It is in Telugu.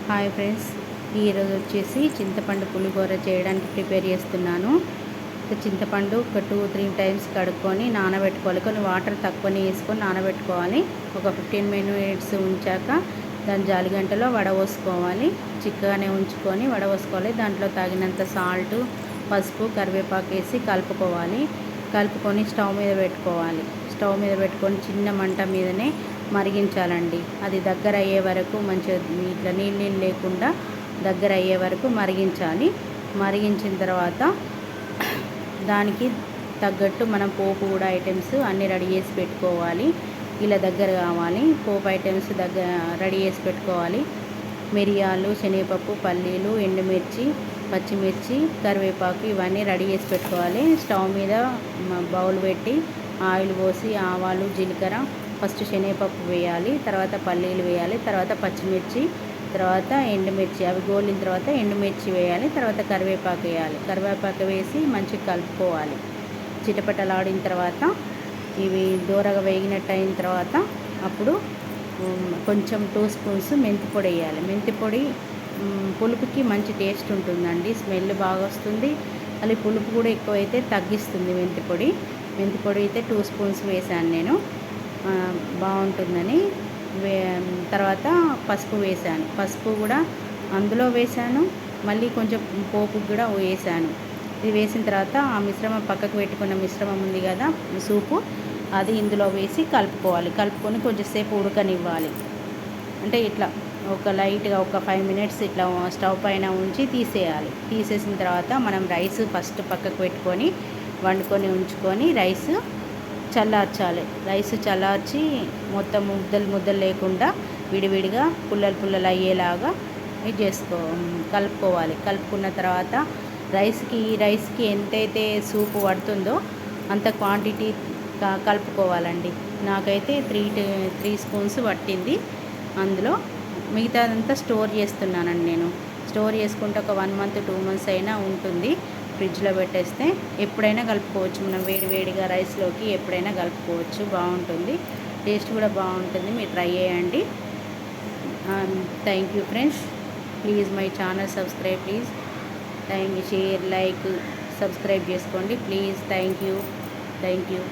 హాయ్ ఫ్రెండ్స్, ఈరోజు వచ్చేసి చింతపండు పులిహోర చేయడానికి ప్రిపేర్ చేస్తున్నాను. చింతపండు ఒక 2-3 టైమ్స్ కడుక్కొని నానబెట్టుకోవాలి. కొన్ని వాటర్ తక్కువనే వేసుకొని నానబెట్టుకోవాలి. ఒక 15 మినిట్స్ ఉంచాక దాని జాలిగంటలో వడపోసుకోవాలి. చిక్కగానే ఉంచుకొని వడపోసుకోవాలి. దాంట్లో తగినంత సాల్ట్, పసుపు, కరివేపాకు వేసి కలుపుకొని స్టవ్ మీద పెట్టుకొని చిన్న మంట మీదనే మరిగించాలండి. అది దగ్గర అయ్యే వరకు మంచిగా ఇట్లా నీళ్ళు లేకుండా దగ్గర అయ్యే వరకు మరిగించాలి. మరిగించిన తర్వాత దానికి తగ్గట్టు మనం పోపు కూడా ఐటమ్స్ అన్నీ రెడీ చేసి పెట్టుకోవాలి. ఇలా దగ్గర కావాలి. పోపు ఐటమ్స్ రెడీ చేసి పెట్టుకోవాలి. మిరియాలు, శనగపప్పు, పల్లీలు, ఎండుమిర్చి, పచ్చిమిర్చి, కరివేపాకు ఇవన్నీ రెడీ చేసి పెట్టుకోవాలి. స్టవ్ మీద బౌల్ పెట్టి ఆయిల్ పోసి ఆవాలు, జీలకర్ర, ఫస్ట్ శనగపప్పు వేయాలి, తర్వాత పల్లీలు వేయాలి, తర్వాత పచ్చిమిర్చి, తర్వాత ఎండుమిర్చి, అవి గోలిన తర్వాత ఎండుమిర్చి వేయాలి, తర్వాత కరివేపాకు వేసి మంచిగా కలుపుకోవాలి. చిటపటలాడిన తర్వాత ఇవి దూరగా వేగినట్టు అయిన తర్వాత అప్పుడు కొంచెం 2 స్పూన్స్ మెంతిపొడి వేయాలి. మెంతిపొడి పులుపుకి మంచి టేస్ట్ ఉంటుందండి, స్మెల్ బాగా వస్తుంది. అది పులుపు కూడా ఎక్కువైతే తగ్గిస్తుంది. మెంతిపొడి అయితే 2 స్పూన్స్ వేసాను నేను, బాగుంటుందని. తర్వాత పసుపు కూడా అందులో వేసాను, మళ్ళీ కొంచెం పోపు కూడా వేసాను. ఇది వేసిన తర్వాత ఆ మిశ్రమం పక్కకు పెట్టుకున్న మిశ్రమం ఉంది కదా, సూపు, అది ఇందులో వేసి కలుపుకొని కొంచెంసేపు ఉడకనివ్వాలి. అంటే ఇట్లా ఒక లైట్గా ఒక 5 మినిట్స్ ఇట్లా స్టవ్ పైన ఉంచి తీసేసిన తర్వాత మనం రైస్ ఫస్ట్ పక్కకు పెట్టుకొని వండుకొని ఉంచుకొని రైస్ చల్లార్చి మొత్తం ముద్దలు లేకుండా విడివిడిగా పుల్లలు అయ్యేలాగా కలుపుకున్న తర్వాత రైస్కి ఎంతైతే సూపు పడుతుందో అంత క్వాంటిటీ కలుపుకోవాలండి. నాకైతే 3 స్పూన్స్ పట్టింది. అందులో మిగతాదంతా స్టోర్ చేస్తున్నానండి. నేను స్టోర్ చేసుకుంటే ఒక 1 మంత్ 2 మంత్స్ అయినా ఉంటుంది. ఫ్రిడ్జ్లో పెట్టేస్తే ఎప్పుడైనా కలుపుకోవచ్చు. మనం వేడిగా రైస్లోకి ఎప్పుడైనా కలుపుకోవచ్చు. బాగుంటుంది, టేస్ట్ కూడా బాగుంటుంది. మీరు ట్రై చేయండి. Thank you friends. Please my channel subscribe please. Share, like, subscribe చేసుకోండి ప్లీజ్. Thank you.